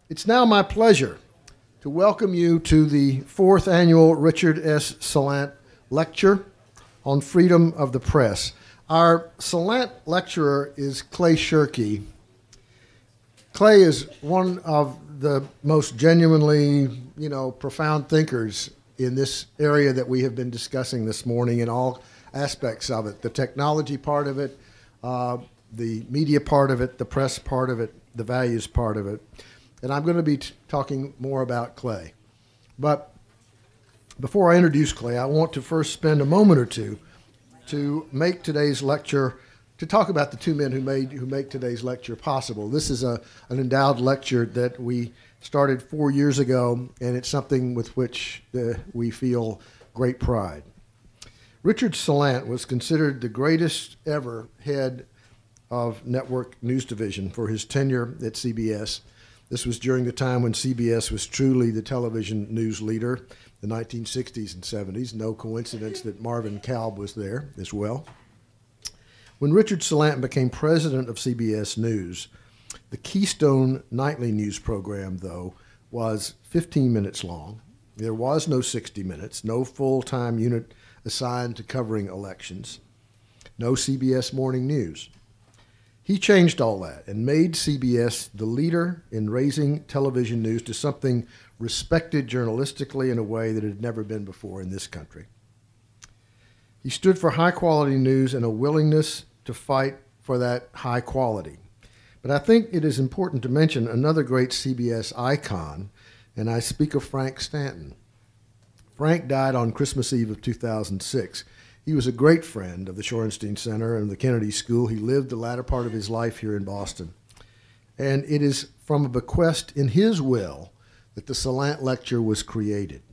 It's now my pleasure to welcome you to the fourth annual Richard S. Salant Lecture on Freedom of the Press. Our Salant lecturer is Clay Shirky. Clay is one of the most genuinely, profound thinkers in this area that we have been discussing this morning in all aspects of it. The technology part of it, the media part of it, the press part of it, the values part of it. And I'm going to be talking more about Clay. But before I introduce Clay, I want to first spend a moment or two to make today's lecture, to talk about the two men who make today's lecture possible. This is an endowed lecture that we started 4 years ago, and it's something with which we feel great pride. Richard Salant was considered the greatest ever head of network news division for his tenure at CBS. This was during the time when CBS was truly the television news leader, the 1960s and 70s. No coincidence that Marvin Kalb was there as well. When Richard Salant became president of CBS News, the Keystone nightly news program, though, was 15 minutes long. There was no 60 minutes, no full-time unit assigned to covering elections, no CBS Morning News. He changed all that and made CBS the leader in raising television news to something respected journalistically in a way that it had never been before in this country. He stood for high-quality news and a willingness to fight for that high quality. But I think it is important to mention another great CBS icon, and I speak of Frank Stanton. Frank died on Christmas Eve of 2006. He was a great friend of the Shorenstein Center and the Kennedy School. He lived the latter part of his life here in Boston. And it is from a bequest in his will that the Salant Lecture was created.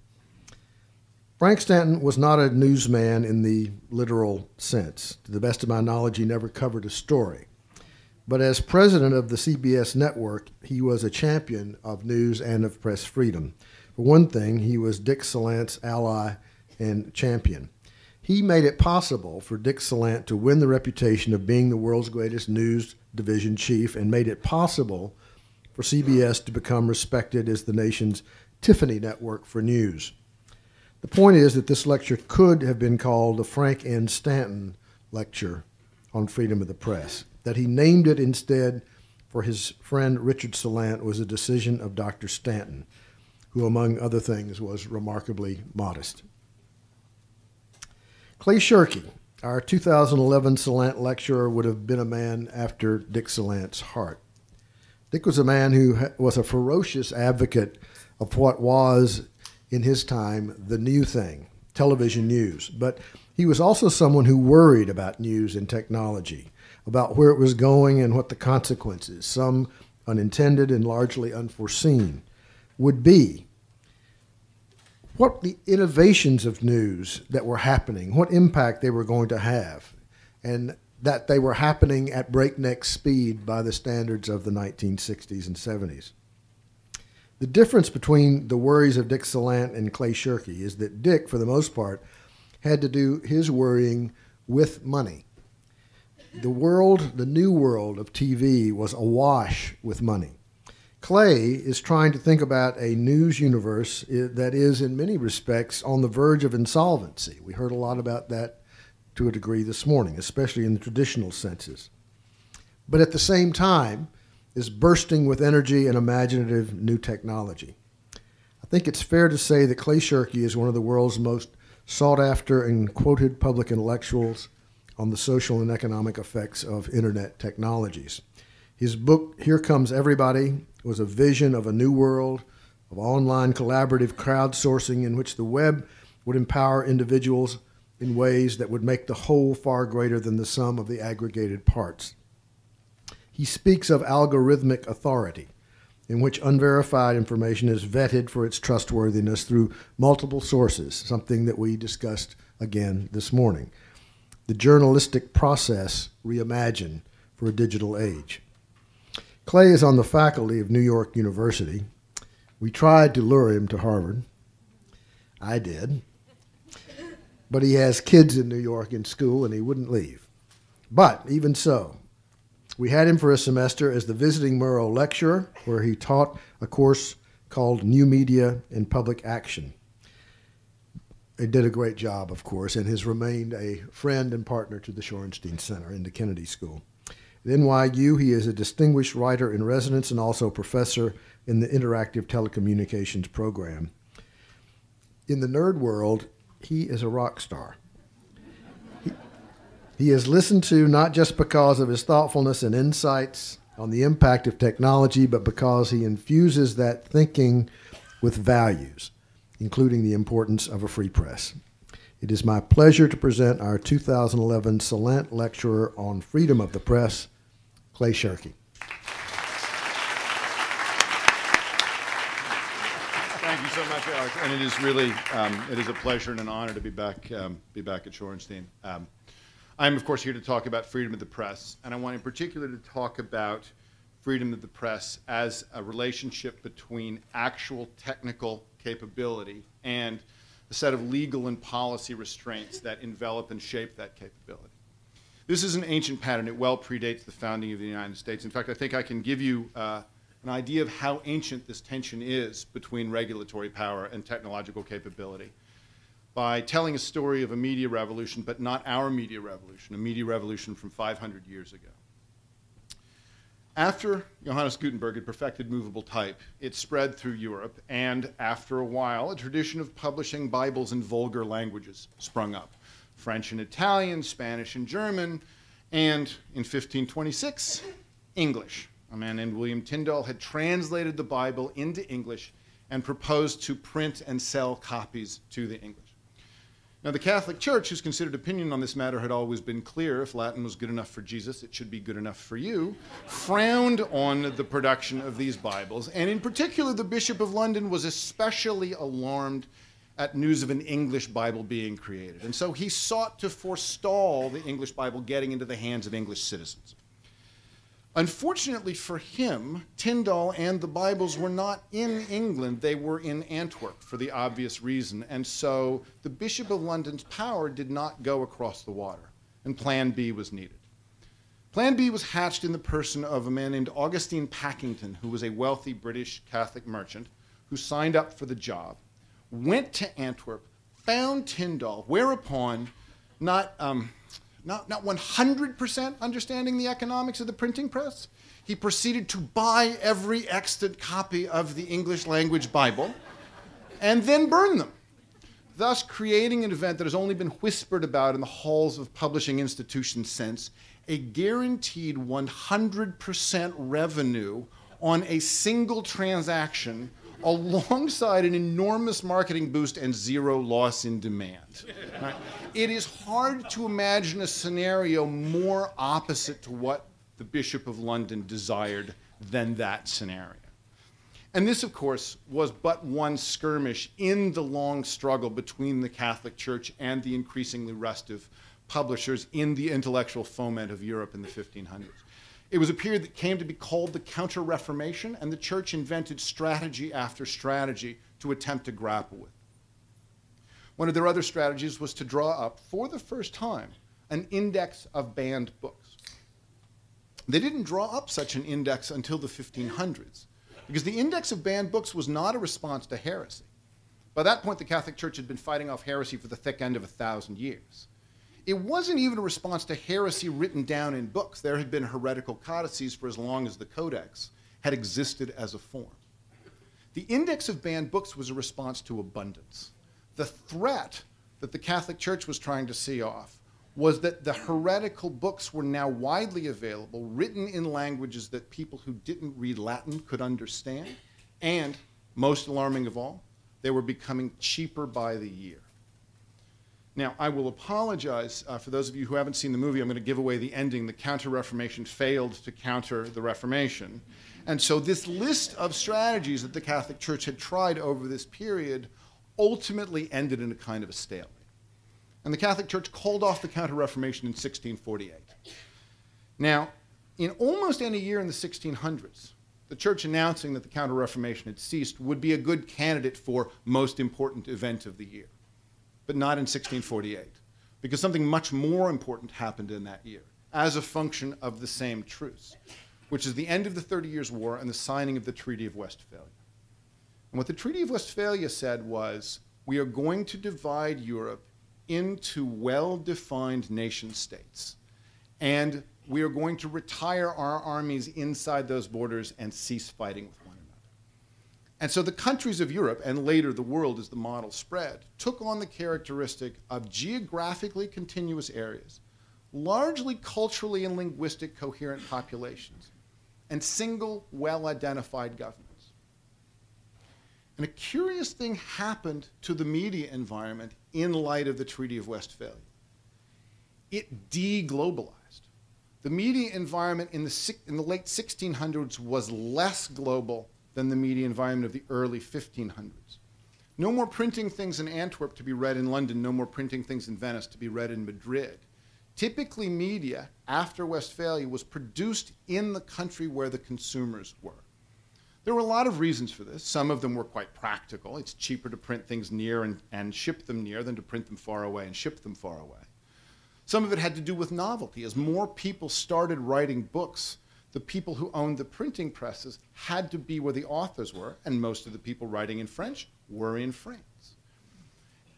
Frank Stanton was not a newsman in the literal sense. To the best of my knowledge, he never covered a story. But as president of the CBS network, he was a champion of news and of press freedom. For one thing, he was Dick Salant's ally and champion. He made it possible for Dick Salant to win the reputation of being the world's greatest news division chief and made it possible for CBS to become respected as the nation's Tiffany network for news. The point is that this lecture could have been called the Frank N. Stanton Lecture on Freedom of the Press. That he named it instead for his friend Richard Salant was a decision of Dr. Stanton, who among other things was remarkably modest. Clay Shirky, our 2011 Salant lecturer, would have been a man after Dick Salant's heart. Dick was a man who was a ferocious advocate of what was, in his time, the new thing, television news. But he was also someone who worried about news and technology, about where it was going and what the consequences, some unintended and largely unforeseen, would be. What the innovations of news that were happening, what impact they were going to have, and that they were happening at breakneck speed by the standards of the 1960s and 70s. The difference between the worries of Dick Salant and Clay Shirky is that Dick, for the most part, had to do his worrying with money. The new world of TV was awash with money. Clay is trying to think about a news universe that is, in many respects, on the verge of insolvency. We heard a lot about that to a degree this morning, especially in the traditional senses. But at the same time, is bursting with energy and imaginative new technology. I think it's fair to say that Clay Shirky is one of the world's most sought-after and quoted public intellectuals on the social and economic effects of internet technologies. His book, Here Comes Everybody, was a vision of a new world of online collaborative crowdsourcing in which the web would empower individuals in ways that would make the whole far greater than the sum of the aggregated parts. He speaks of algorithmic authority, in which unverified information is vetted for its trustworthiness through multiple sources, something that we discussed again this morning. The journalistic process reimagined for a digital age. Clay is on the faculty of New York University. We tried to lure him to Harvard. I did. But he has kids in New York in school, and he wouldn't leave. But even so, We had him for a semester as the visiting Murrow lecturer, where he taught a course called New Media in Public Action. He did a great job, of course, and has remained a friend and partner to the Shorenstein Center in the Kennedy School. At NYU, he is a distinguished writer in residence and also professor in the Interactive Telecommunications program. In the nerd world, he is a rock star. He is listened to not just because of his thoughtfulness and insights on the impact of technology, but because he infuses that thinking with values, including the importance of a free press. It is my pleasure to present our 2011 Salant Lecturer on Freedom of the Press, Clay Shirky. Thank you so much, Alex. And it is really, it is a pleasure and an honor to be back at Shorenstein. I'm, of course, here to talk about freedom of the press, and I want in particular to talk about freedom of the press as a relationship between actual technical capability and a set of legal and policy restraints that envelop and shape that capability. This is an ancient pattern. It well predates the founding of the United States. In fact, I think I can give you an idea of how ancient this tension is between regulatory power and technological capability by telling a story of a media revolution, but not our media revolution, a media revolution from 500 years ago. After Johannes Gutenberg had perfected movable type, it spread through Europe, and after a while, a tradition of publishing Bibles in vulgar languages sprung up. French and Italian, Spanish and German, and in 1526, English. A man named William Tyndale had translated the Bible into English and proposed to print and sell copies to the English. Now, the Catholic Church, whose considered opinion on this matter had always been clear, if Latin was good enough for Jesus, it should be good enough for you, frowned on the production of these Bibles. And in particular, the Bishop of London was especially alarmed at news of an English Bible being created. And so he sought to forestall the English Bible getting into the hands of English citizens. Unfortunately for him, Tyndale and the Bibles were not in England, they were in Antwerp for the obvious reason. And so the Bishop of London's power did not go across the water, and Plan B was needed. Plan B was hatched in the person of a man named Augustine Packington, who was a wealthy British Catholic merchant who signed up for the job, went to Antwerp, found Tyndale, whereupon not 100% understanding the economics of the printing press, he proceeded to buy every extant copy of the English language Bible and then burn them, thus creating an event that has only been whispered about in the halls of publishing institutions since, a guaranteed 100% revenue on a single transaction alongside an enormous marketing boost and zero loss in demand. Right? It is hard to imagine a scenario more opposite to what the Bishop of London desired than that scenario. And this, of course, was but one skirmish in the long struggle between the Catholic Church and the increasingly restive publishers in the intellectual foment of Europe in the 1500s. It was a period that came to be called the Counter-Reformation, and the church invented strategy after strategy to attempt to grapple with. One of their other strategies was to draw up, for the first time, an index of banned books. They didn't draw up such an index until the 1500s, because the index of banned books was not a response to heresy. By that point, the Catholic Church had been fighting off heresy for the thick end of 1,000 years. It wasn't even a response to heresy written down in books. There had been heretical codices for as long as the Codex had existed as a form. The index of banned books was a response to abundance. The threat that the Catholic Church was trying to see off was that the heretical books were now widely available, written in languages that people who didn't read Latin could understand, and, most alarming of all, they were becoming cheaper by the year. Now, I will apologize for those of you who haven't seen the movie. I'm going to give away the ending. The Counter-Reformation failed to counter the Reformation. And so this list of strategies that the Catholic Church had tried over this period ultimately ended in a kind of a stalemate. And the Catholic Church called off the Counter-Reformation in 1648. Now, in almost any year in the 1600s, the Church announcing that the Counter-Reformation had ceased would be a good candidate for most important event of the year. But not in 1648, because something much more important happened in that year. as a function of the same truce, which is the end of the 30 Years' War and the signing of the Treaty of Westphalia. And what the Treaty of Westphalia said was, we are going to divide Europe into well-defined nation states, and we are going to retire our armies inside those borders and cease fighting with one another. And so the countries of Europe, and later the world as the model spread, took on the characteristic of geographically continuous areas, largely culturally and linguistic coherent populations, and single, well-identified governments. And a curious thing happened to the media environment in light of the Treaty of Westphalia. It de-globalized. The media environment in the late 1600s was less global than the media environment of the early 1500s. No more printing things in Antwerp to be read in London, no more printing things in Venice to be read in Madrid. Typically, media, after Westphalia, was produced in the country where the consumers were. There were a lot of reasons for this. Some of them were quite practical. It's cheaper to print things near and ship them near than to print them far away and ship them far away. Some of it had to do with novelty. As more people started writing books, the people who owned the printing presses had to be where the authors were, and most of the people writing in French were in France.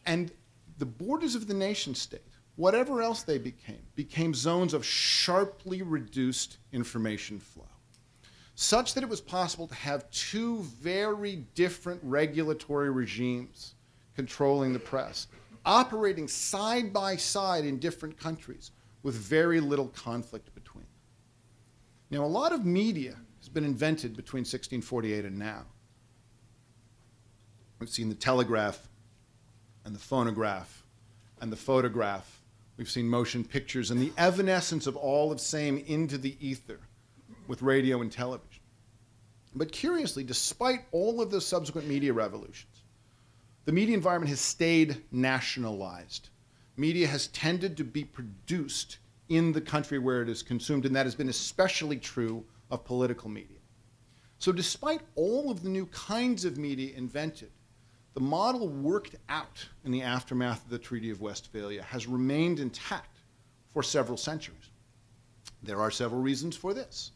And the borders of the nation state, whatever else they became zones of sharply reduced information flow, such that it was possible to have two very different regulatory regimes controlling the press, operating side by side in different countries with very little conflict between them. Now, a lot of media has been invented between 1648 and now. We've seen the telegraph and the phonograph and the photograph. We've seen motion pictures and the evanescence of all of same into the ether with radio and television. But curiously, despite all of those subsequent media revolutions, the media environment has stayed nationalized. Media has tended to be produced in the country where it is consumed, and that has been especially true of political media. So despite all of the new kinds of media invented, the model worked out in the aftermath of the Treaty of Westphalia has remained intact for several centuries. There are several reasons for this.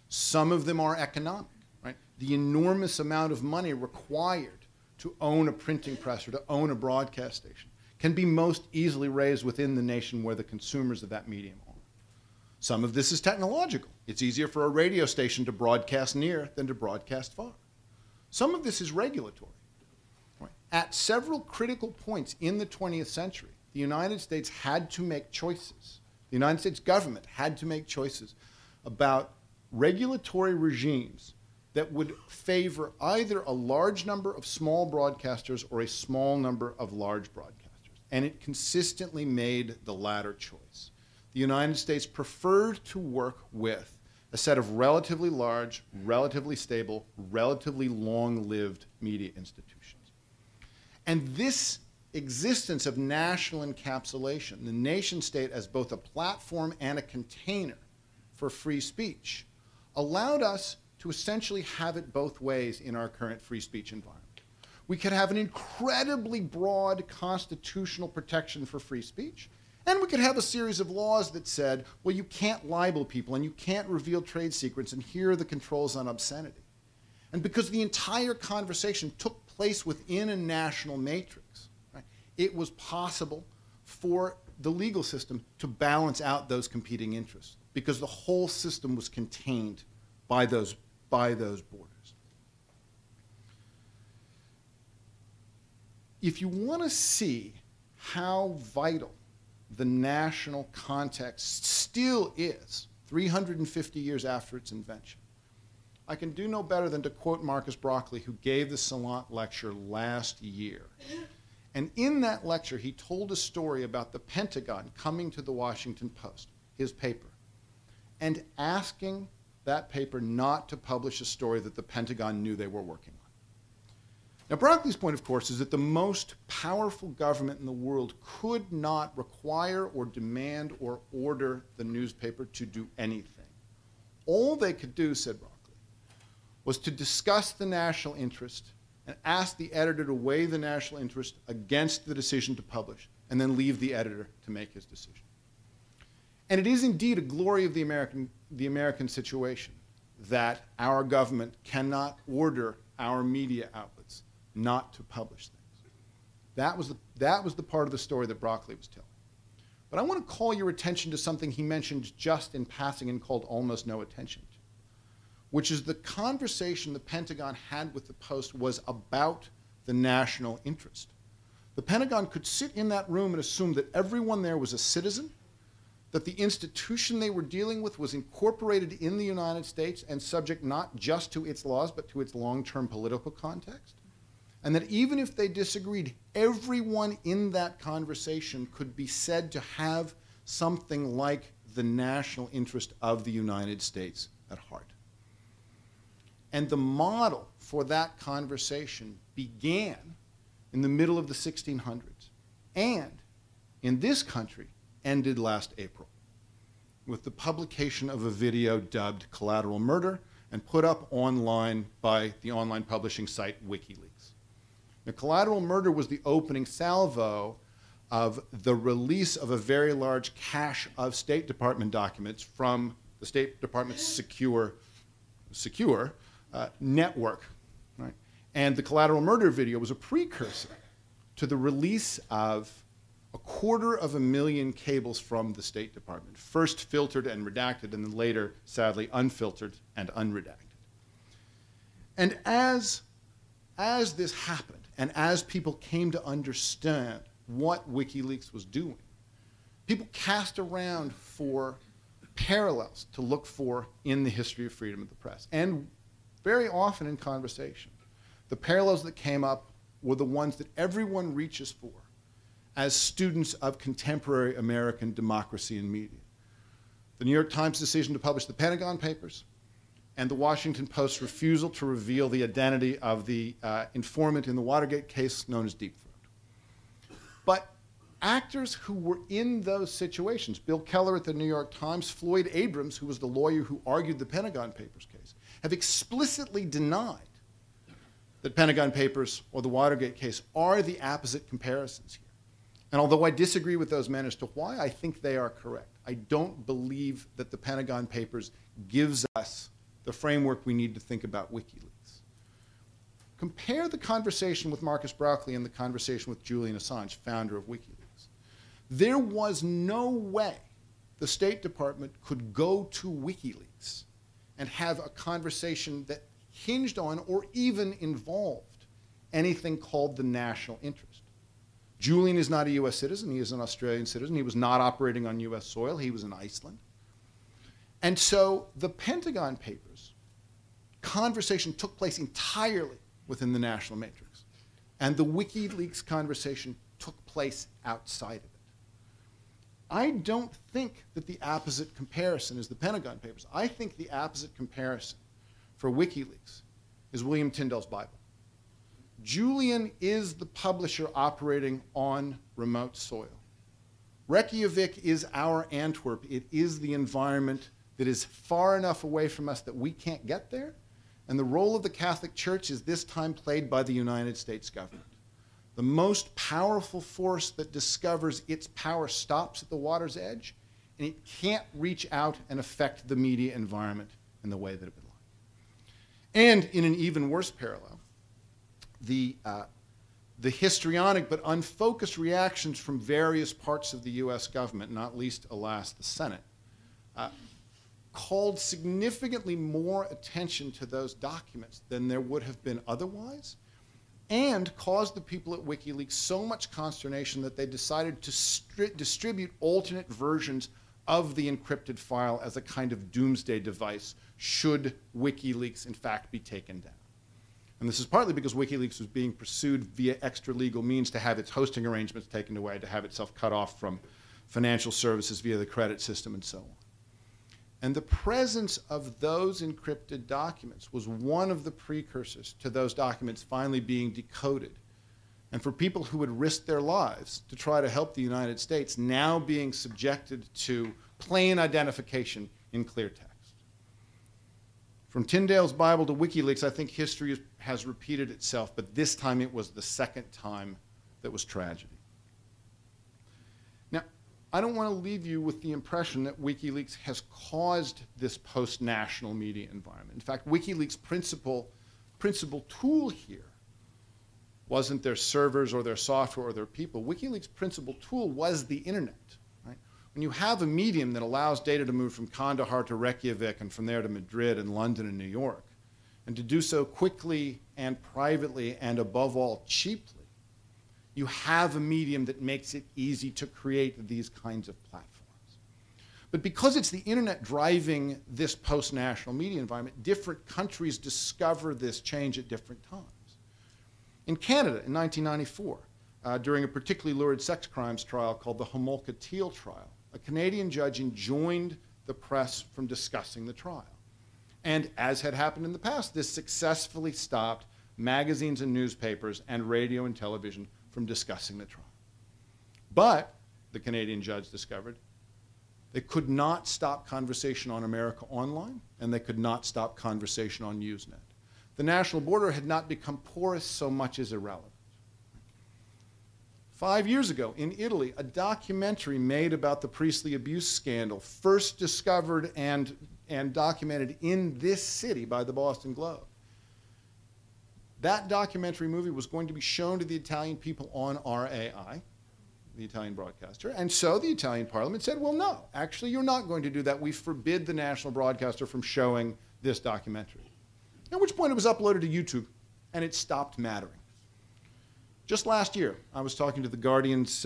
Some of them are economic, right? The enormous amount of money required to own a printing press or to own a broadcast station can be most easily raised within the nation where the consumers of that medium are. Some of this is technological. It's easier for a radio station to broadcast near than to broadcast far. Some of this is regulatory. Right? At several critical points in the 20th century, the United States had to make choices. The United States government had to make choices about regulatory regimes that would favor either a large number of small broadcasters or a small number of large broadcasters. And it consistently made the latter choice. The United States preferred to work with a set of relatively large, relatively stable, relatively long-lived media institutions. And this existence of national encapsulation, the nation state as both a platform and a container for free speech, allowed us to essentially have it both ways in our current free speech environment. We could have an incredibly broad constitutional protection for free speech, and we could have a series of laws that said, well, you can't libel people and you can't reveal trade secrets, and here are the controls on obscenity. And because the entire conversation took place within a national matrix, right, it was possible for the legal system to balance out those competing interests because the whole system was contained by those borders. If you want to see how vital the national context still is 350 years after its invention, I can do no better than to quote Marcus Broccoli, who gave the Salant Lecture last year. And in that lecture, he told a story about the Pentagon coming to the Washington Post, his paper, and asking that paper not to publish a story that the Pentagon knew they were working on. Now, Broccoli's point, of course, is that the most powerful government in the world could not require or demand or order the newspaper to do anything. All they could do, said Broccoli, was to discuss the national interest and ask the editor to weigh the national interest against the decision to publish, and then leave the editor to make his decision. And it is indeed a glory of the American situation that our government cannot order our media outlets not to publish things. That was the part of the story that Broccoli was telling. But I want to call your attention to something he mentioned just in passing and called almost no attention to, which is the conversation the Pentagon had with the Post was about the national interest. The Pentagon could sit in that room and assume that everyone there was a citizen, that the institution they were dealing with was incorporated in the United States and subject not just to its laws, but to its long-term political context, and that even if they disagreed, everyone in that conversation could be said to have something like the national interest of the United States at heart. And the model for that conversation began in the middle of the 1600s and, in this country, ended last April with the publication of a video dubbed Collateral Murder and put up online by the online publishing site WikiLeaks. Now, Collateral Murder was the opening salvo of the release of a very large cache of State Department documents from the State Department's secure network. Right? And the Collateral Murder video was a precursor to the release of 250,000 cables from the State Department, first filtered and redacted, and then later, sadly, unfiltered and unredacted. And as this happened, and as people came to understand what WikiLeaks was doing, people cast around for parallels to look for in the history of freedom of the press. And very often in conversation, the parallels that came up were the ones that everyone reaches for as students of contemporary American democracy and media. The New York Times decision to publish the Pentagon Papers, and the Washington Post's refusal to reveal the identity of the informant in the Watergate case known as Deep Throat. But actors who were in those situations, Bill Keller at the New York Times, Floyd Abrams, who was the lawyer who argued the Pentagon Papers case, have explicitly denied that Pentagon Papers or the Watergate case are the apposite comparisons here. And although I disagree with those men as to why, I think they are correct. I don't believe that the Pentagon Papers gives us the framework we need to think about WikiLeaks. Compare the conversation with Marcus Broccoli and the conversation with Julian Assange, founder of WikiLeaks. There was no way the State Department could go to WikiLeaks and have a conversation that hinged on or even involved anything called the national interest. Julian is not a US citizen, he is an Australian citizen. He was not operating on US soil, he was in Iceland. And so the Pentagon Papers conversation took place entirely within the national matrix. And the WikiLeaks conversation took place outside of it. I don't think that the opposite comparison is the Pentagon Papers. I think the opposite comparison for WikiLeaks is William Tyndale's Bible. Julian is the publisher operating on remote soil. Reykjavik is our Antwerp. It is the environment that is far enough away from us that we can't get there. And the role of the Catholic Church is this time played by the United States government. The most powerful force that discovers its power stops at the water's edge, and it can't reach out and affect the media environment in the way that it would like. And in an even worse parallel, the histrionic but unfocused reactions from various parts of the US government, not least, alas, the Senate, called significantly more attention to those documents than there would have been otherwise, and caused the people at WikiLeaks so much consternation that they decided to distribute alternate versions of the encrypted file as a kind of doomsday device should WikiLeaks in fact be taken down. And this is partly because WikiLeaks was being pursued via extra legal means to have its hosting arrangements taken away, to have itself cut off from financial services via the credit system and so on. And the presence of those encrypted documents was one of the precursors to those documents finally being decoded. And for people who would risk their lives to try to help the United States now being subjected to plain identification in clear text. From Tyndale's Bible to WikiLeaks, I think history has repeated itself, but this time it was the second time that was tragedy. Now, I don't want to leave you with the impression that WikiLeaks has caused this post-national media environment. In fact, WikiLeaks' principal tool here wasn't their servers or their software or their people. WikiLeaks' principal tool was the internet. Right? When you have a medium that allows data to move from Kandahar to Reykjavik and from there to Madrid and London and New York, and to do so quickly and privately and above all cheaply, you have a medium that makes it easy to create these kinds of platforms. But because it's the internet driving this post-national media environment, different countries discover this change at different times. In Canada, in 1994, during a particularly lurid sex crimes trial called the Homolka Teal trial, a Canadian judge enjoined the press from discussing the trial. And as had happened in the past, this successfully stopped magazines and newspapers and radio and television from discussing the trial. But, the Canadian judge discovered, they could not stop conversation on America Online, and they could not stop conversation on Usenet. The national border had not become porous so much as irrelevant. 5 years ago, in Italy, a documentary made about the Priestley abuse scandal, first discovered and documented in this city by the Boston Globe. That documentary movie was going to be shown to the Italian people on RAI, the Italian broadcaster, and so the Italian parliament said, well, no, actually, you're not going to do that. We forbid the national broadcaster from showing this documentary. At which point it was uploaded to YouTube, and it stopped mattering. Just last year, I was talking to the Guardian's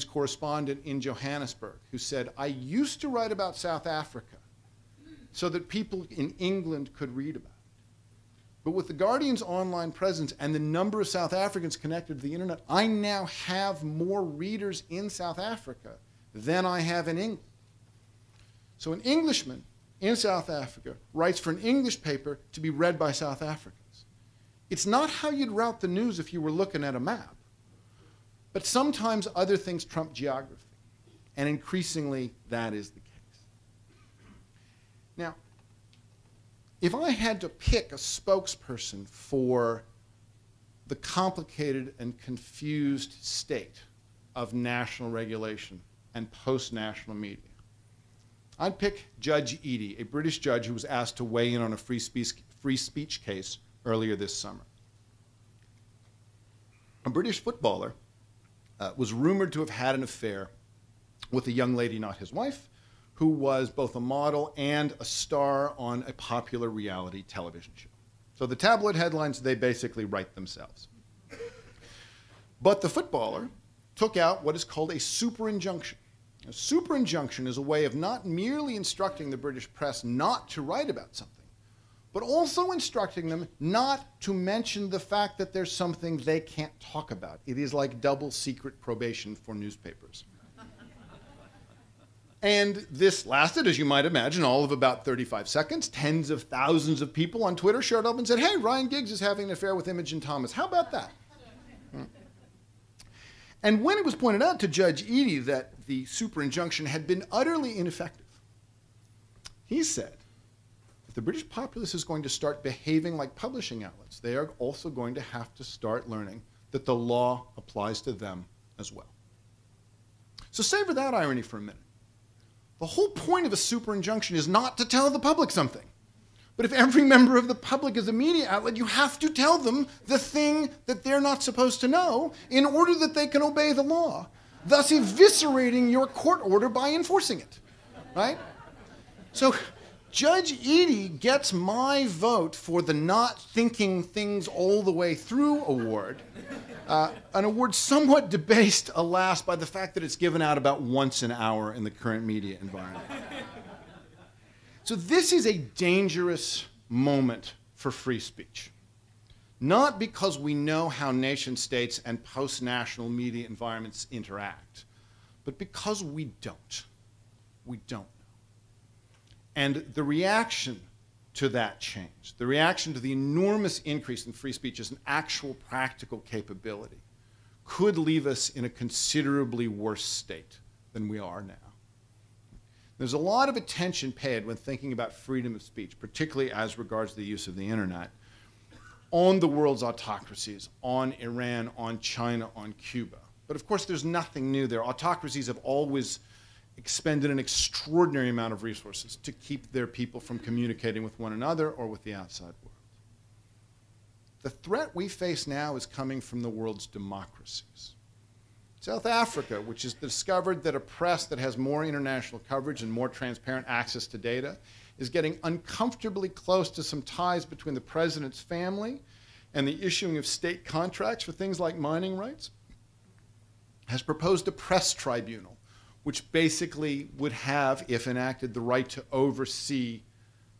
correspondent in Johannesburg, who said, I used to write about South Africa so that people in England could read about it. But with the Guardian's online presence and the number of South Africans connected to the internet, I now have more readers in South Africa than I have in England. So an Englishman in South Africa writes for an English paper to be read by South Africans. It's not how you'd route the news if you were looking at a map. But sometimes other things trump geography. And increasingly, that is the case. Now, if I had to pick a spokesperson for the complicated and confused state of national regulation and post-national media, I'd pick Judge Eadie, a British judge who was asked to weigh in on a free speech case earlier this summer. A British footballer was rumored to have had an affair with a young lady, not his wife, who was both a model and a star on a popular reality television show. So the tabloid headlines, they basically write themselves. But the footballer took out what is called a super injunction. A super injunction is a way of not merely instructing the British press not to write about something, but also instructing them not to mention the fact that there's something they can't talk about. It is like double secret probation for newspapers. And this lasted, as you might imagine, all of about 35 seconds. Tens of thousands of people on Twitter showed up and said, hey, Ryan Giggs is having an affair with Imogen Thomas. How about that? And when it was pointed out to Judge Eadie that the super injunction had been utterly ineffective, he said, if the British populace is going to start behaving like publishing outlets, they are also going to have to start learning that the law applies to them as well. So savor that irony for a minute. The whole point of a super injunction is not to tell the public something. But if every member of the public is a media outlet, you have to tell them the thing that they're not supposed to know in order that they can obey the law, thus eviscerating your court order by enforcing it, right? So Judge Eadie gets my vote for the not thinking things all the way through award, an award somewhat debased, alas, by the fact that it's given out about once an hour in the current media environment. So this is a dangerous moment for free speech. Not because we know how nation states and post-national media environments interact, but because we don't. We don't know. And the reaction to that change, the reaction to the enormous increase in free speech as an actual practical capability, could leave us in a considerably worse state than we are now. There's a lot of attention paid when thinking about freedom of speech, particularly as regards the use of the internet, on the world's autocracies, on Iran, on China, on Cuba. But of course, there's nothing new there. Autocracies have always expended an extraordinary amount of resources to keep their people from communicating with one another or with the outside world. The threat we face now is coming from the world's democracies. South Africa, which has discovered that a press that has more international coverage and more transparent access to data is getting uncomfortably close to some ties between the president's family and the issuing of state contracts for things like mining rights, has proposed a press tribunal, which basically would have, if enacted, the right to oversee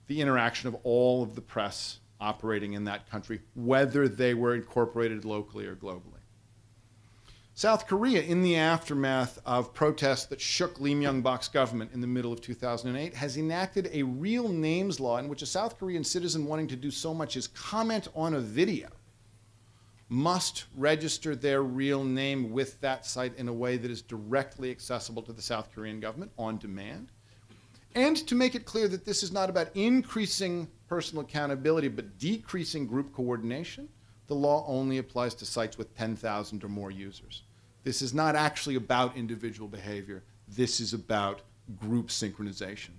the interaction of all of the press operating in that country, whether they were incorporated locally or globally. South Korea, in the aftermath of protests that shook Lee Myung-bak's government in the middle of 2008, has enacted a real names law in which a South Korean citizen wanting to do so much as comment on a video must register their real name with that site in a way that is directly accessible to the South Korean government on demand. And to make it clear that this is not about increasing personal accountability but decreasing group coordination, the law only applies to sites with 10,000 or more users. This is not actually about individual behavior. This is about group synchronization.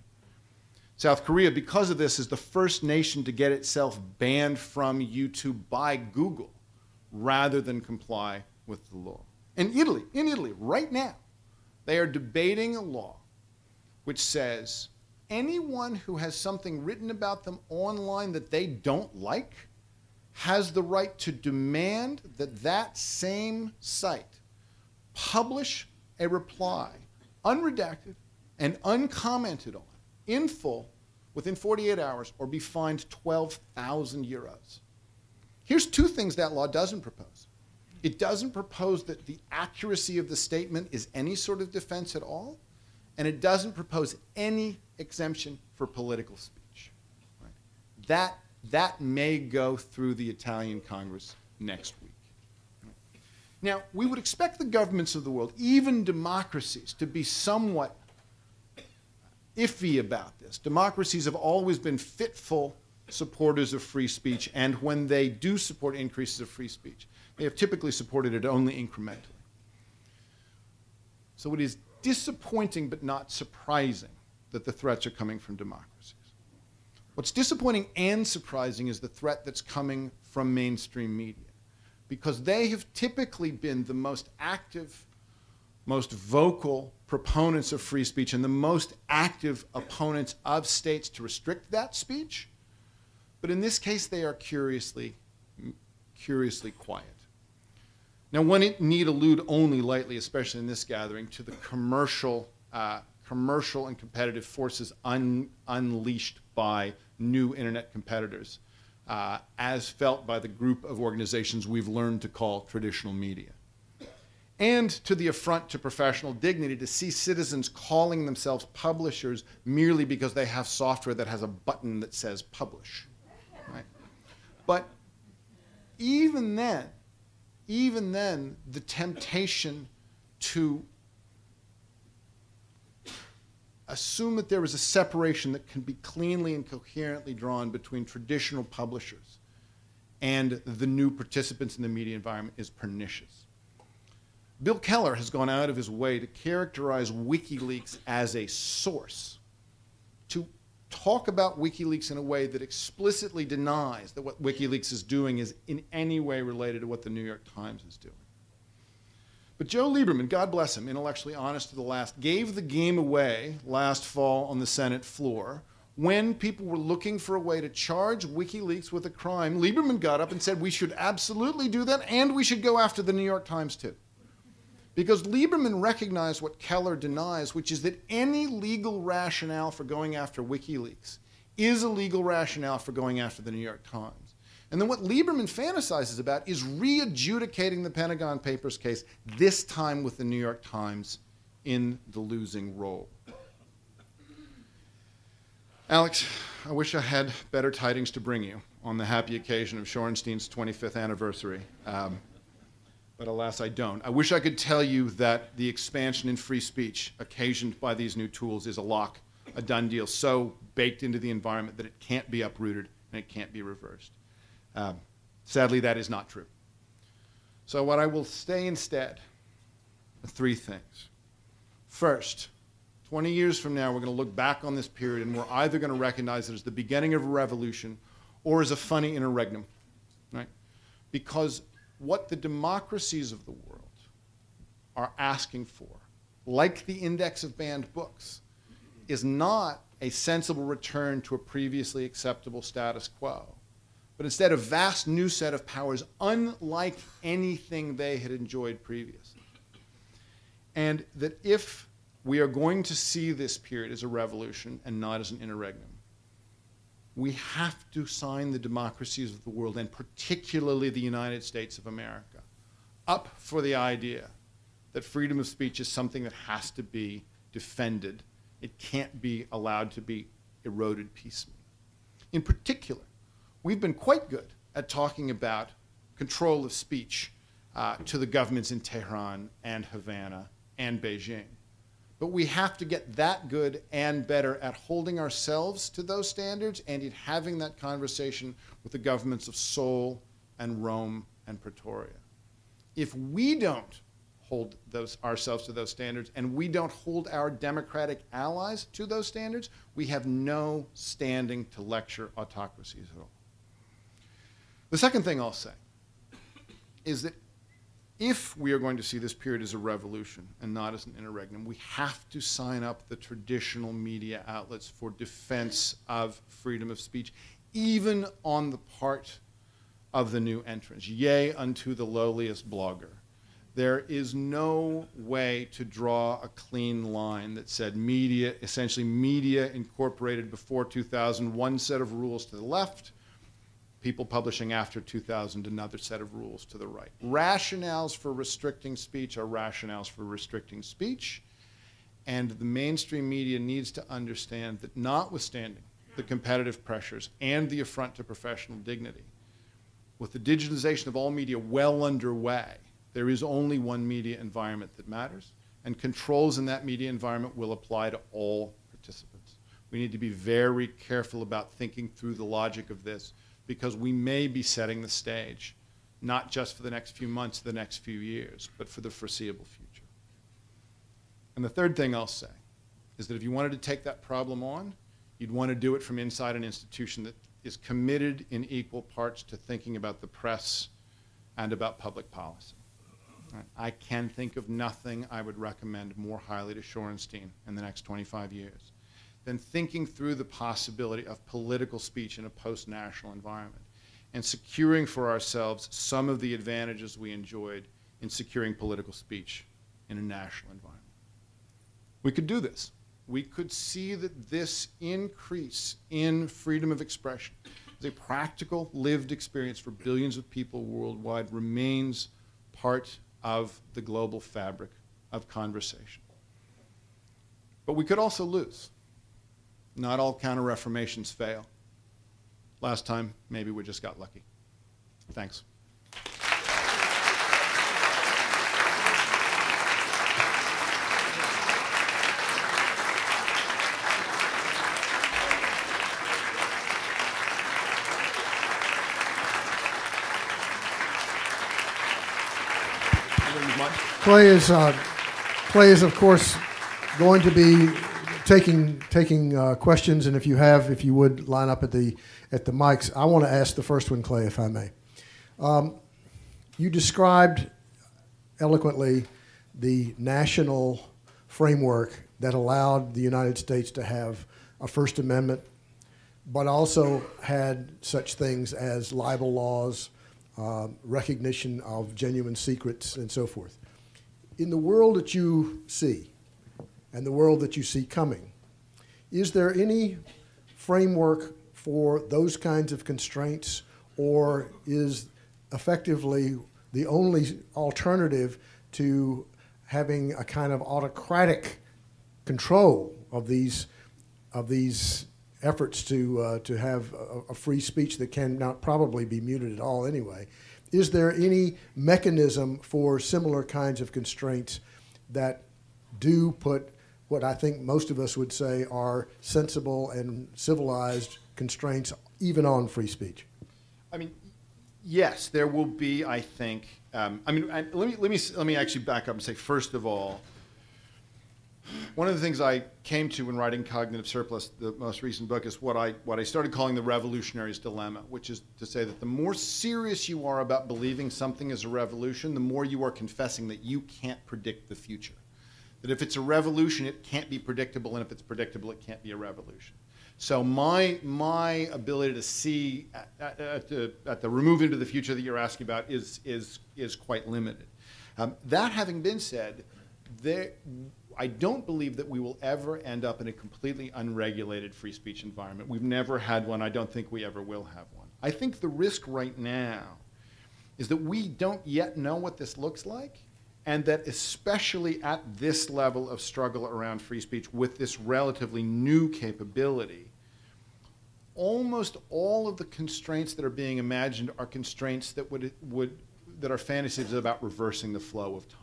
South Korea, because of this, is the first nation to get itself banned from YouTube by Google rather than comply with the law. And in Italy, right now, they are debating a law which says anyone who has something written about them online that they don't like has the right to demand that that same site publish a reply, unredacted and uncommented on, in full, within 48 hours, or be fined 12,000 euros. Here's two things that law doesn't propose. It doesn't propose that the accuracy of the statement is any sort of defense at all, and it doesn't propose any exemption for political speech. Right? That may go through the Italian Congress next week. Now, we would expect the governments of the world, even democracies, to be somewhat iffy about this. Democracies have always been fitful supporters of free speech, and when they do support increases of free speech, they have typically supported it only incrementally. So it is disappointing but not surprising that the threats are coming from democracies. What's disappointing and surprising is the threat that's coming from mainstream media, because they have typically been the most active, most vocal proponents of free speech and the most active opponents of states to restrict that speech. But in this case, they are curiously quiet. Now, one need allude only lightly, especially in this gathering, to the commercial and competitive forces unleashed by new internet competitors, as felt by the group of organizations we've learned to call traditional media. And to the affront to professional dignity to see citizens calling themselves publishers merely because they have software that has a button that says publish. Right? But even then, the temptation to assume that there is a separation that can be cleanly and coherently drawn between traditional publishers and the new participants in the media environment is pernicious. Bill Keller has gone out of his way to characterize WikiLeaks as a source, to talk about WikiLeaks in a way that explicitly denies that what WikiLeaks is doing is in any way related to what the New York Times is doing. But Joe Lieberman, God bless him, intellectually honest to the last, gave the game away last fall on the Senate floor when people were looking for a way to charge WikiLeaks with a crime. Lieberman got up and said we should absolutely do that and we should go after the New York Times too. Because Lieberman recognized what Keller denies, which is that any legal rationale for going after WikiLeaks is a legal rationale for going after the New York Times. And then what Lieberman fantasizes about is re-adjudicating the Pentagon Papers case, this time with the New York Times in the losing role. Alex, I wish I had better tidings to bring you on the happy occasion of Shorenstein's 25th anniversary. But alas, I don't. I wish I could tell you that the expansion in free speech occasioned by these new tools is a lock, a done deal, so baked into the environment that it can't be uprooted and it can't be reversed. Sadly, that is not true. So what I will say instead three things. First, 20 years from now, we're going to look back on this period and we're either going to recognize it as the beginning of a revolution or as a funny interregnum, right? Because what the democracies of the world are asking for, like the index of banned books, is not a sensible return to a previously acceptable status quo, but instead a vast new set of powers unlike anything they had enjoyed previously. And that if we are going to see this period as a revolution and not as an interregnum, we have to sign the democracies of the world, and particularly the United States of America, up for the idea that freedom of speech is something that has to be defended. It can't be allowed to be eroded piecemeal. In particular, we've been quite good at talking about control of speech to the governments in Tehran and Havana and Beijing. But we have to get that good and better at holding ourselves to those standards and in having that conversation with the governments of Seoul and Rome and Pretoria. If we don't hold ourselves to those standards and we don't hold our democratic allies to those standards, we have no standing to lecture autocracies at all. The second thing I'll say is that if we are going to see this period as a revolution and not as an interregnum, we have to sign up the traditional media outlets for defense of freedom of speech, even on the part of the new entrants. Yea, unto the lowliest blogger. There is no way to draw a clean line that said media, essentially media incorporated before 2000, one set of rules to the left, people publishing after 2000, another set of rules to the right. Rationales for restricting speech are rationales for restricting speech, and the mainstream media needs to understand that notwithstanding the competitive pressures and the affront to professional dignity, with the digitalization of all media well underway, there is only one media environment that matters, and controls in that media environment will apply to all participants. We need to be very careful about thinking through the logic of this, because we may be setting the stage, not just for the next few months, the next few years, but for the foreseeable future. And the third thing I'll say is that if you wanted to take that problem on, you'd want to do it from inside an institution that is committed in equal parts to thinking about the press and about public policy. Right? I can think of nothing I would recommend more highly to Shorenstein in the next 25 years than thinking through the possibility of political speech in a post-national environment and securing for ourselves some of the advantages we enjoyed in securing political speech in a national environment. We could do this. We could see that this increase in freedom of expression as a practical, lived experience for billions of people worldwide remains part of the global fabric of conversation. But we could also lose. Not all counter-reformations fail. Last time, maybe we just got lucky. Thanks. Clay is of course going to be taking questions, and if you would line up at the mics. I want to ask the first one, Clay, if I may. You described eloquently the national framework that allowed the United States to have a First Amendment, but also had such things as libel laws, recognition of genuine secrets, and so forth. In the world that you see, and the world that you see coming, is there any framework for those kinds of constraints, or is effectively the only alternative to having a kind of autocratic control of these efforts to have a free speech that can not probably be muted at all anyway? Is there any mechanism for similar kinds of constraints that do put what I think most of us would say are sensible and civilized constraints even on free speech? I mean, Yes, there will be, I think. Let me actually back up and say, first of all, one of the things I came to when writing Cognitive Surplus, the most recent book, is what I started calling the revolutionary's dilemma, which is to say that the more serious you are about believing something is a revolution, the more you are confessing that you can't predict the future. That if it's a revolution, it can't be predictable, and if it's predictable, it can't be a revolution. So my ability to see at the remove into the future that you're asking about is quite limited. That having been said, I don't believe that we will ever end up in a completely unregulated free speech environment. We've never had one. I don't think we ever will have one. I think the risk right now is that we don't yet know what this looks like, and that especially at this level of struggle around free speech with this relatively new capability, almost all of the constraints that are being imagined are constraints that that are fantasies about reversing the flow of time.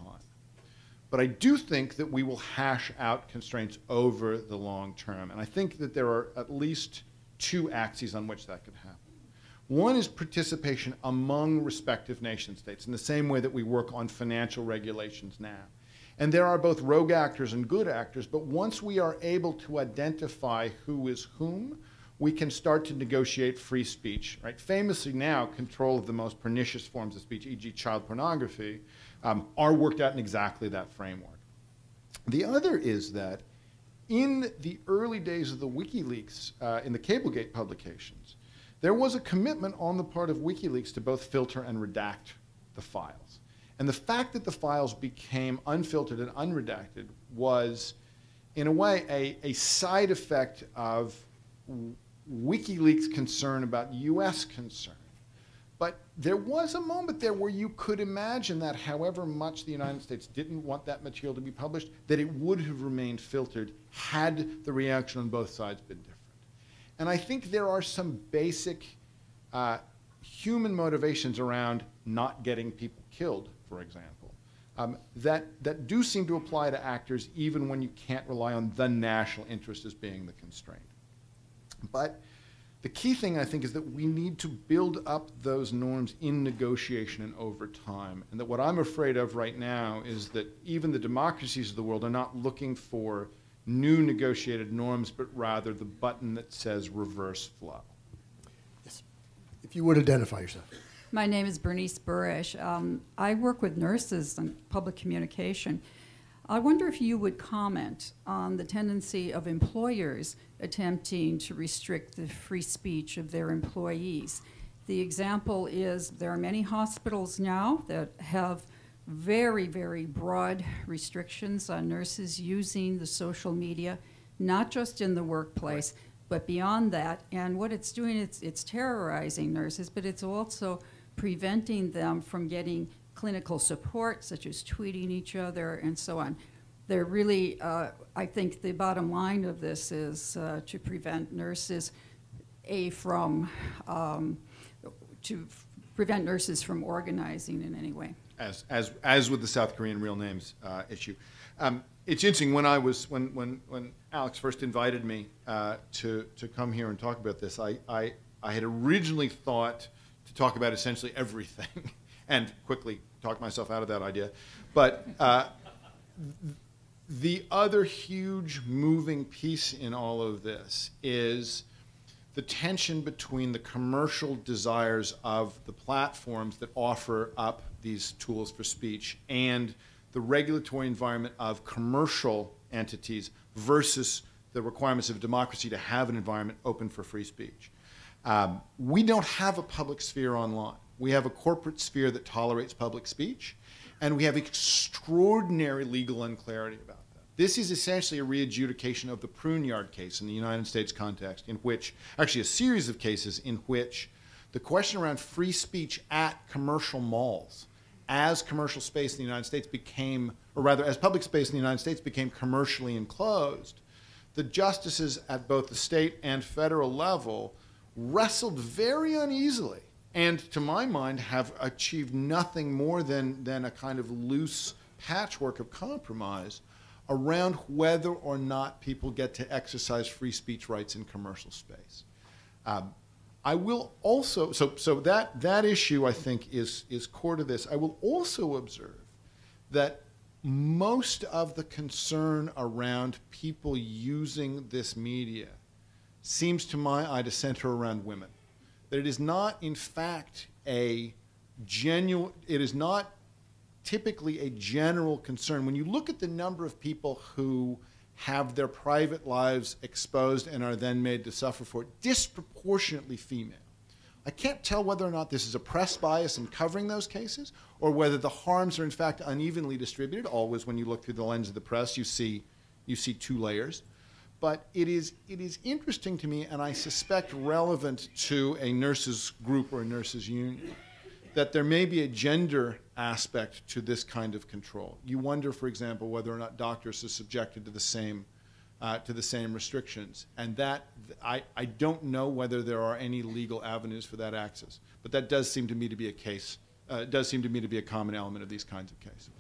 But I do think that we will hash out constraints over the long term. And I think that there are at least two axes on which that could happen. One is participation among respective nation states in the same way that we work on financial regulations now. And there are both rogue actors and good actors, but once we are able to identify who is whom, we can start to negotiate free speech. Right? Famously now, control of the most pernicious forms of speech, e.g. child pornography, are worked out in exactly that framework. The other is that in the early days of the WikiLeaks, in the Cablegate publications, there was a commitment on the part of WikiLeaks to both filter and redact the files. And the fact that the files became unfiltered and unredacted was, in a way, a side effect of WikiLeaks' concern about US concern. But there was a moment there where you could imagine that however much the United States didn't want that material to be published, that it would have remained filtered had the reaction on both sides been different. And I think there are some basic human motivations around not getting people killed, for example, that do seem to apply to actors even when you can't rely on the national interest as being the constraint. But the key thing, I think, is that we need to build up those norms in negotiation and over time. And that what I'm afraid of right now is that even the democracies of the world are not looking for new negotiated norms, but rather the button that says reverse flow. Yes. If you would identify yourself. My name is Bernice Burish. I work with nurses on public communication. I wonder if you would comment on the tendency of employers attempting to restrict the free speech of their employees. The example is there are many hospitals now that have very, very broad restrictions on nurses using the social media, not just in the workplace, but beyond that. And what it's doing, it's terrorizing nurses, but it's also preventing them from getting clinical support, such as tweeting each other and so on. They're really, I think the bottom line of this is to prevent nurses, to prevent nurses from organizing in any way. As with the South Korean real names issue. It's interesting, when Alex first invited me to come here and talk about this, I had originally thought to talk about essentially everything and quickly talked myself out of that idea. But the other huge moving piece in all of this is the tension between the commercial desires of the platforms that offer up these tools for speech and the regulatory environment of commercial entities versus the requirements of democracy to have an environment open for free speech. We don't have a public sphere online. We have a corporate sphere that tolerates public speech, and we have extraordinary legal unclarity about that. This is essentially a re-adjudication of the Pruneyard case in the United States context, in which, actually a series of cases in which the question around free speech at commercial malls, as commercial space in the United States became, or rather as public space in the United States became commercially enclosed, the justices at both the state and federal level wrestled very uneasily and, to my mind, have achieved nothing more than a kind of loose patchwork of compromise around whether or not people get to exercise free speech rights in commercial space. I will also, so that issue I think is core to this. I will also observe that most of the concern around people using this media seems to my eye to center around women. That it is not in fact it is not typically a general concern. When you look at the number of people who have their private lives exposed and are then made to suffer for it, disproportionately female. I can't tell whether or not this is a press bias in covering those cases or whether the harms are in fact unevenly distributed. Always when you look through the lens of the press, you see two layers. But it is interesting to me, and I suspect relevant to a nurses group or a nurses union, that there may be a gender aspect to this kind of control. You wonder, for example, whether or not doctors are subjected to the same restrictions, and that I don't know whether there are any legal avenues for that access. But that does seem to me to be a case. Does seem to me to be a common element of these kinds of cases.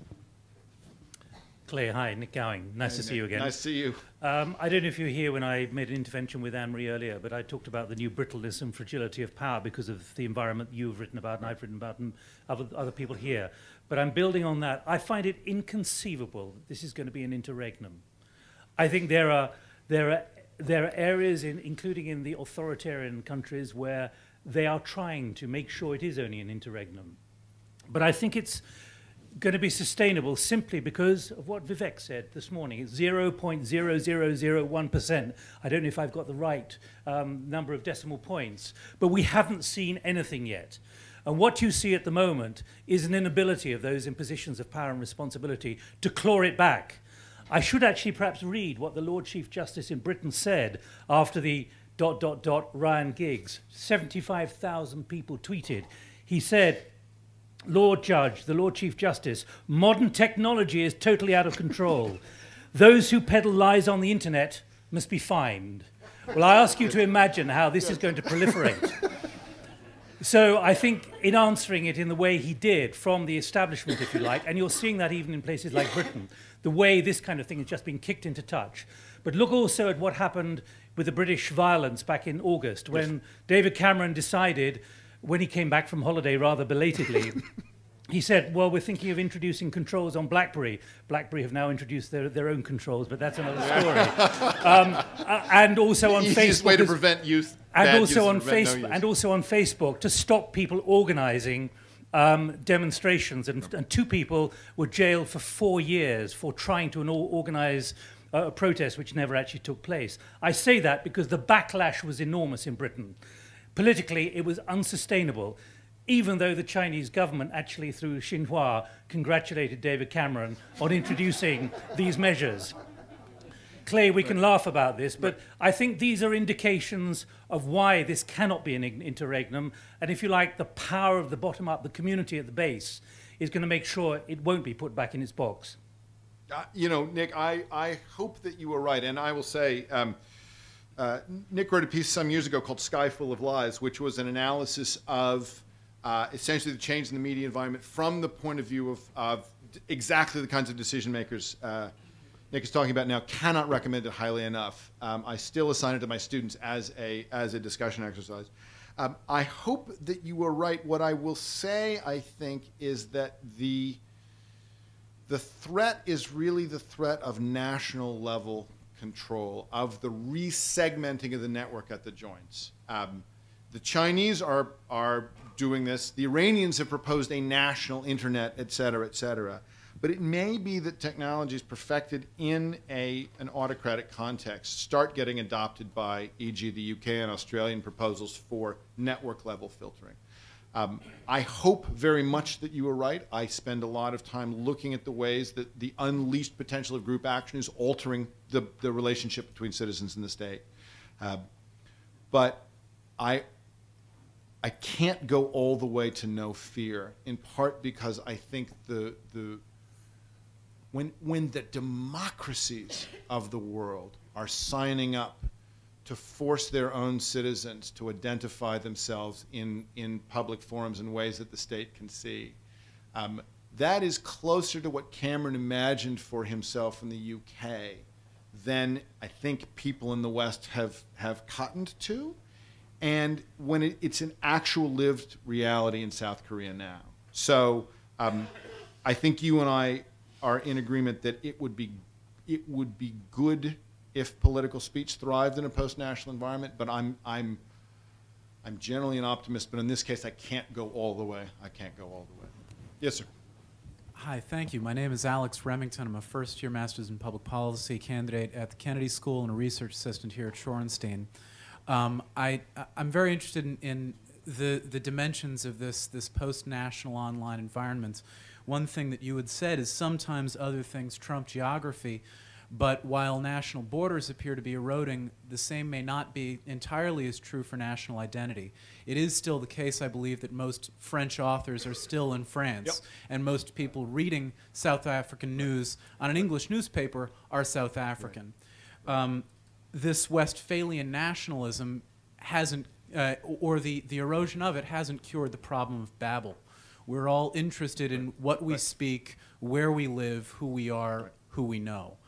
Claire, hi, Nick Gowing. Nice to see you again. Nice to see you. I don't know if you were here when I made an intervention with Anne-Marie earlier, but I talked about the new brittleness and fragility of power because of the environment you've written about and I've written about and other people here. But I'm building on that. I find it inconceivable that this is going to be an interregnum. I think there are areas, including in the authoritarian countries, where they are trying to make sure it is only an interregnum. But I think it's going to be sustainable simply because of what Vivek said this morning. It's 0.0001%. I don't know if I've got the right number of decimal points, but we haven't seen anything yet. And what you see at the moment is an inability of those in positions of power and responsibility to claw it back. I should actually perhaps read what the Lord Chief Justice in Britain said after the ... Ryan Giggs. 75,000 people tweeted. He said, Lord Judge, the Lord Chief Justice, modern technology is totally out of control. Those who peddle lies on the internet must be fined. Well, I ask you to imagine how this is going to proliferate. So I think in answering it in the way he did from the establishment, if you like, and you're seeing that even in places like Britain, the way this kind of thing has just been kicked into touch. But look also at what happened with the British violence back in August when David Cameron decided, when he came back from holiday rather belatedly, he said, well, we're thinking of introducing controls on BlackBerry. BlackBerry have now introduced their own controls, but that's another story. And also on Facebook. Easiest way to prevent youth. And also on Facebook, and also on Facebook to stop people organising demonstrations. And 2 people were jailed for 4 years for trying to organise a protest which never actually took place. I say that because the backlash was enormous in Britain. Politically, it was unsustainable, even though the Chinese government actually, through Xinhua, congratulated David Cameron on introducing these measures. Clay, we can laugh about this, but I think these are indications of why this cannot be an interregnum. And if you like, the power of the bottom up, the community at the base, is going to make sure it won't be put back in its box. You know, Nick, I hope that you were right. And I will say, Nick wrote a piece some years ago called Sky Full of Lies, which was an analysis of essentially the change in the media environment from the point of view of exactly the kinds of decision makers Nick is talking about now. Cannot recommend it highly enough. I still assign it to my students as a discussion exercise. I hope that you were right. What I will say, I think, is that the threat is really the threat of national level control, of the resegmenting of the network at the joints. The Chinese are doing this. The Iranians have proposed a national internet, et cetera, et cetera. But it may be that technologies perfected in an autocratic context start getting adopted by, e.g., the UK and Australian proposals for network-level filtering. I hope very much that you are right. I spend a lot of time looking at the ways that the unleashed potential of group action is altering the relationship between citizens and the state. But I can't go all the way to no fear, in part because I think when the democracies of the world are signing up to force their own citizens to identify themselves in public forums in ways that the state can see, that is closer to what Cameron imagined for himself in the UK than I think people in the West have cottoned to. and when it's an actual lived reality in South Korea now. So I think you and I are in agreement that it would be good if political speech thrived in a post-national environment, but I'm generally an optimist, but in this case I can't go all the way. I can't go all the way. Yes, sir. Hi, thank you. My name is Alex Remington. I'm a first-year Master's in Public Policy candidate at the Kennedy School and a research assistant here at Shorenstein. I'm very interested in the dimensions of this post-national online environment. One thing that you had said is sometimes other things trump geography, but while national borders appear to be eroding, the same may not be entirely as true for national identity. It is still the case, I believe, that most French authors are still in France, and most people reading South African news on an English newspaper are South African. Right. This Westphalian nationalism hasn't, or the erosion of it hasn't cured the problem of Babel. We're all interested in what we speak, where we live, who we are, who we know.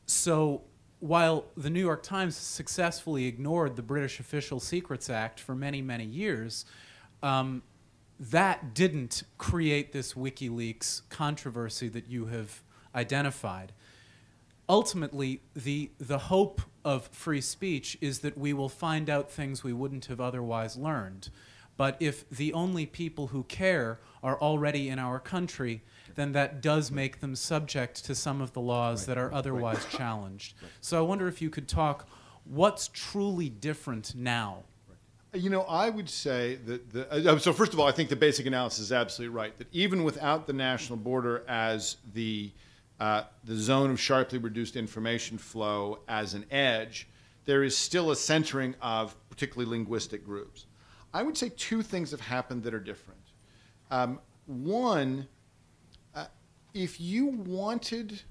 So while the New York Times successfully ignored the British Official Secrets Act for many, many years, that didn't create this WikiLeaks controversy that you have identified. Ultimately, the hope of free speech is that we will find out things we wouldn't have otherwise learned. But if the only people who care are already in our country, then that does make them subject to some of the laws that are otherwise challenged. So I wonder if you could talk, what's truly different now? You know, I would say that, so first of all, I think the basic analysis is absolutely right, that even without the national border as the zone of sharply reduced information flow as an edge, there is still a centering of particularly linguistic groups. I would say two things have happened that are different. One, if you wanted,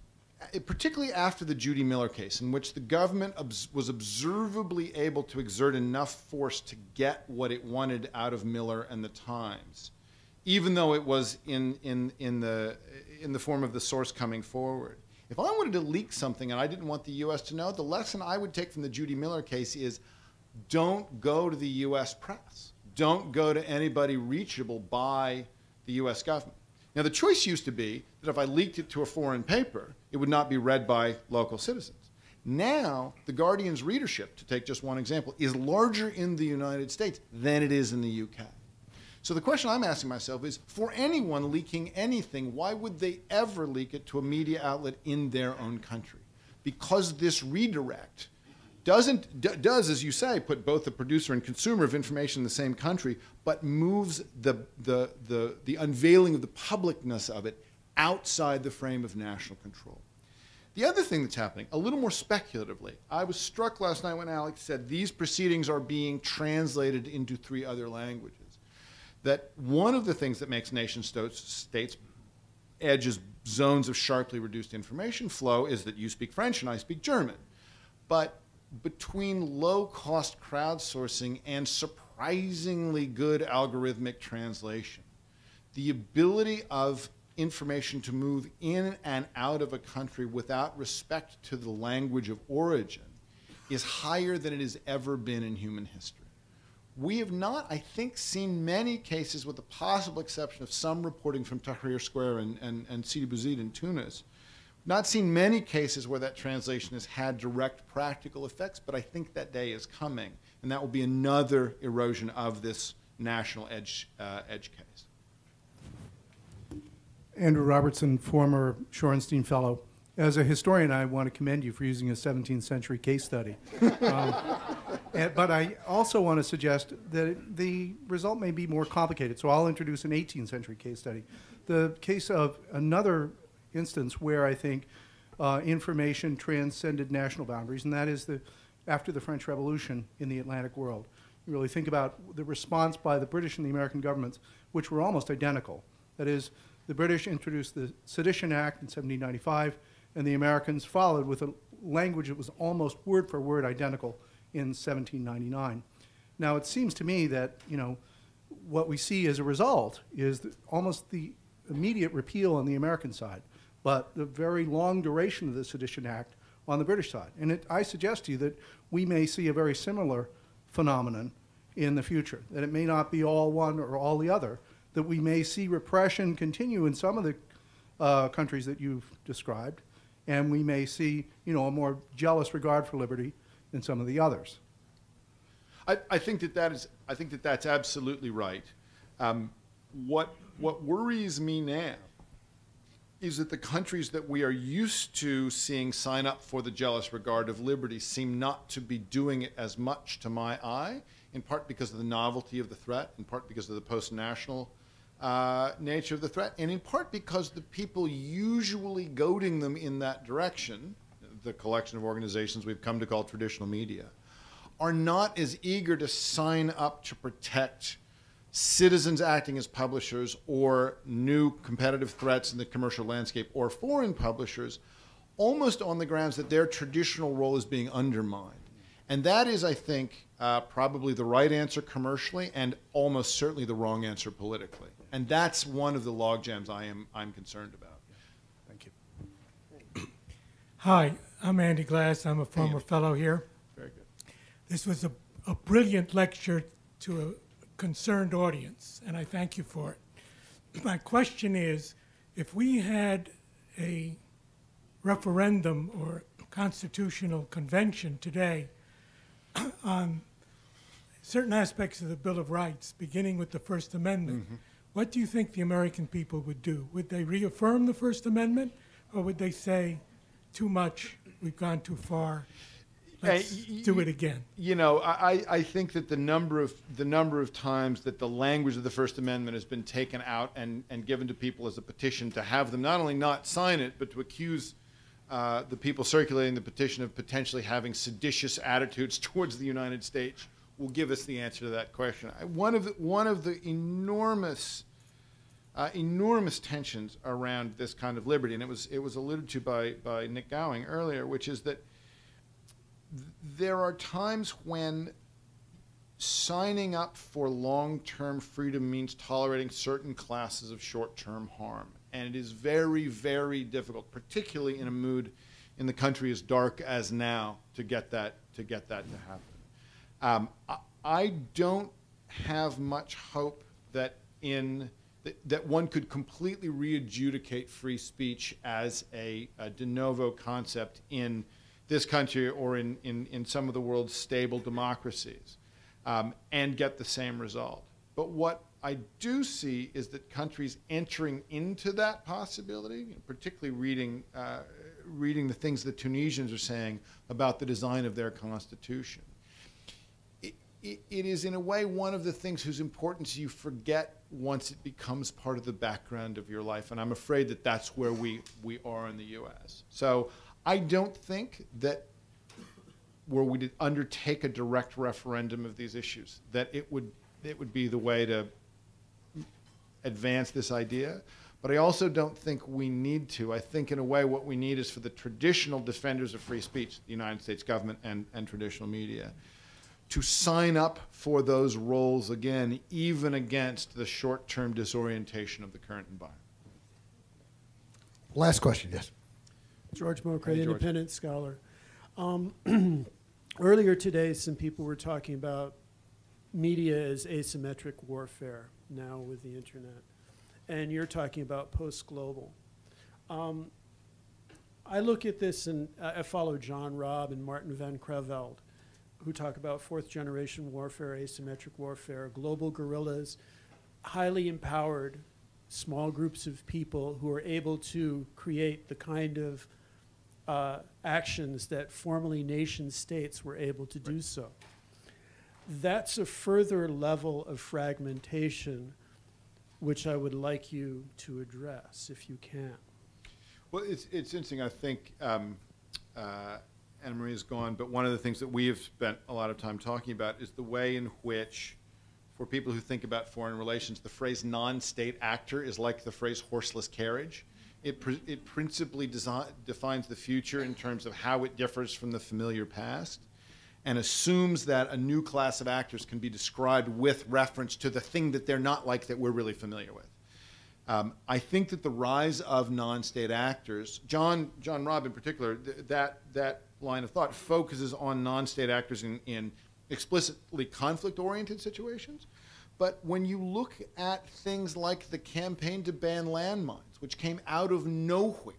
particularly after the Judy Miller case, in which the government was observably able to exert enough force to get what it wanted out of Miller and the Times, even though it was in the form of the source coming forward. If I wanted to leak something and I didn't want the U.S. to know, the lesson I would take from the Judy Miller case is don't go to the U.S. press. Don't go to anybody reachable by the U.S. government. Now, the choice used to be that if I leaked it to a foreign paper, it would not be read by local citizens. Now, The Guardian's readership, to take just one example, is larger in the United States than it is in the UK. So the question I'm asking myself is, for anyone leaking anything, why would they ever leak it to a media outlet in their own country? Because this redirect does, as you say, put both the producer and consumer of information in the same country, but moves the unveiling of the publicness of it outside the frame of national control. The other thing that's happening, a little more speculatively, I was struck last night when Alex said these proceedings are being translated into 3 other languages. That one of the things that makes nation states edges zones of sharply reduced information flow is that you speak French and I speak German. But between low-cost crowdsourcing and surprisingly good algorithmic translation, the ability of information to move in and out of a country without respect to the language of origin is higher than it has ever been in human history. We have not, I think, seen many cases, with the possible exception of some reporting from Tahrir Square and Sidi Bouzid in Tunis, not seen many cases where that translation has had direct practical effects, but I think that day is coming, and that will be another erosion of this national edge case. Andrew Robertson, former Shorenstein Fellow. As a historian, I want to commend you for using a 17th century case study. But I also want to suggest that the result may be more complicated, so I'll introduce an 18th century case study. The case of another instance where I think information transcended national boundaries, and that is after the French Revolution in the Atlantic world. You really think about the response by the British and the American governments, which were almost identical. That is, the British introduced the Sedition Act in 1795, and the Americans followed with a language that was almost word for word identical in 1799. Now, it seems to me that, what we see as a result is almost the immediate repeal on the American side, but the very long duration of the Sedition Act on the British side. And I suggest to you that we may see a very similar phenomenon in the future, that it may not be all one or all the other, that we may see repression continue in some of the countries that you've described, and we may see, a more jealous regard for liberty in some of the others. I think that's absolutely right. What worries me now is that the countries that we are used to seeing sign up for the jealous regard of liberty seem not to be doing it as much to my eye, in part because of the novelty of the threat, in part because of the post-national nature of the threat, and in part because the people usually goading them in that direction, the collection of organizations we've come to call traditional media, are not as eager to sign up to protect citizens acting as publishers or new competitive threats in the commercial landscape or foreign publishers, almost on the grounds that their traditional role is being undermined. And that is, I think, probably the right answer commercially and almost certainly the wrong answer politically. And that's one of the logjams I'm concerned about. Thank you. Hi, I'm Andy Glass. I'm a former fellow here. Very good. This was a brilliant lecture to a concerned audience, and I thank you for it. My question is, if we had a referendum or constitutional convention today on certain aspects of the Bill of Rights, beginning with the First Amendment, what do you think the American people would do? Would they reaffirm the First Amendment, or would they say, too much, we've gone too far, let's do it again? I think that the number of times that the language of the First Amendment has been taken out and given to people as a petition to have them not only not sign it, but to accuse the people circulating the petition of potentially having seditious attitudes towards the United States will give us the answer to that question. One of the enormous tensions around this kind of liberty, and it was alluded to by Nick Gowing earlier, which is that there are times when signing up for long-term freedom means tolerating certain classes of short-term harm. And it is very, very difficult, particularly in a mood in the country as dark as now, to get that to happen. I don't have much hope that that one could completely re-adjudicate free speech as a de novo concept in this country or in some of the world's stable democracies and get the same result. But what I do see is that countries entering into that possibility, particularly reading the things the Tunisians are saying about the design of their constitution, it is in a way one of the things whose importance you forget once it becomes part of the background of your life. And I'm afraid that that's where we are in the U.S. So I don't think that were we to undertake a direct referendum of these issues, that it would be the way to advance this idea. But I also don't think we need to. I think in a way what we need is for the traditional defenders of free speech, the United States government and traditional media, to sign up for those roles again, even against the short-term disorientation of the current environment. Last question, yes. George Mokray, independent scholar. Earlier today, some people were talking about media as asymmetric warfare now with the internet, and you're talking about post-global. I look at this, and I follow John Robb and Martin van Creveld, who talk about fourth-generation warfare, asymmetric warfare, global guerrillas, highly empowered small groups of people who are able to create the kind of actions that formerly nation states were able to do so. That's a further level of fragmentation which I would like you to address, if you can. Well, it's interesting. I think Anna Maria's gone, but one of the things that we have spent a lot of time talking about is the way in which, for people who think about foreign relations, the phrase non-state actor is like the phrase horseless carriage. It principally defines the future in terms of how it differs from the familiar past, and assumes that a new class of actors can be described with reference to the thing that they're not like that we're really familiar with. I think that the rise of non-state actors, John Robb in particular, that line of thought focuses on non-state actors in explicitly conflict-oriented situations. But when you look at things like the campaign to ban landmines, which came out of nowhere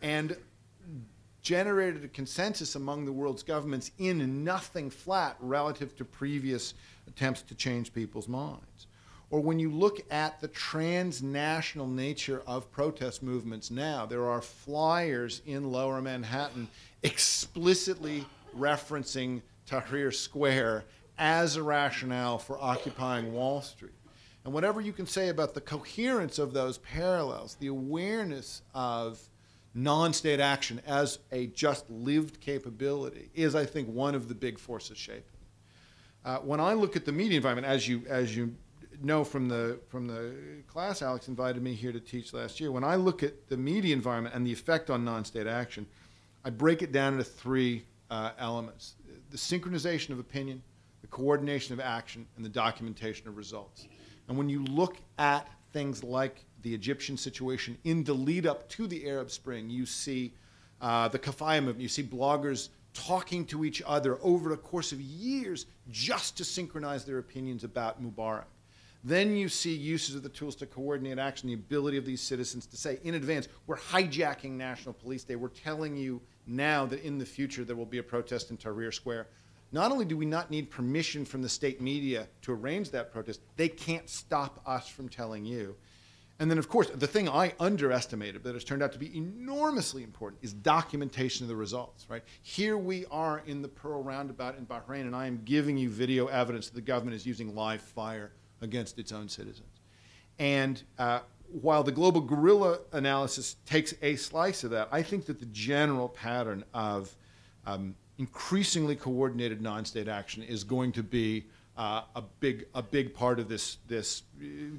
and generated a consensus among the world's governments in nothing flat relative to previous attempts to change people's minds. Or when you look at the transnational nature of protest movements now, there are flyers in Lower Manhattan explicitly referencing Tahrir Square as a rationale for occupying Wall Street. And whatever you can say about the coherence of those parallels, the awareness of non-state action as a just lived capability is, I think, one of the big forces shaping. When I look at the media environment, as you know from the class Alex invited me here to teach last year, when I look at the media environment and the effect on non-state action, I break it down into three elements: the synchronization of opinion, the coordination of action, and the documentation of results. And when you look at things like the Egyptian situation in the lead up to the Arab Spring, you see the Kafaya movement, you see bloggers talking to each other over the course of years just to synchronize their opinions about Mubarak. Then you see uses of the tools to coordinate action, the ability of these citizens to say in advance, we're hijacking National Police Day, we're telling you now that in the future there will be a protest in Tahrir Square. Not only do we not need permission from the state media to arrange that protest, they can't stop us from telling you. And then, of course, the thing I underestimated that has turned out to be enormously important is documentation of the results, right? Here we are in the Pearl Roundabout in Bahrain, and I am giving you video evidence that the government is using live fire against its own citizens. And while the global guerrilla analysis takes a slice of that, I think that the general pattern of increasingly coordinated non-state action is going to be a big part of this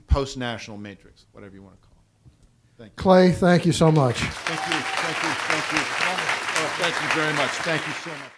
post-national matrix, whatever you want to call it. Thank you. Clay, thank you so much. Thank you. Thank you. Thank you. Oh, thank you very much. Thank you so much.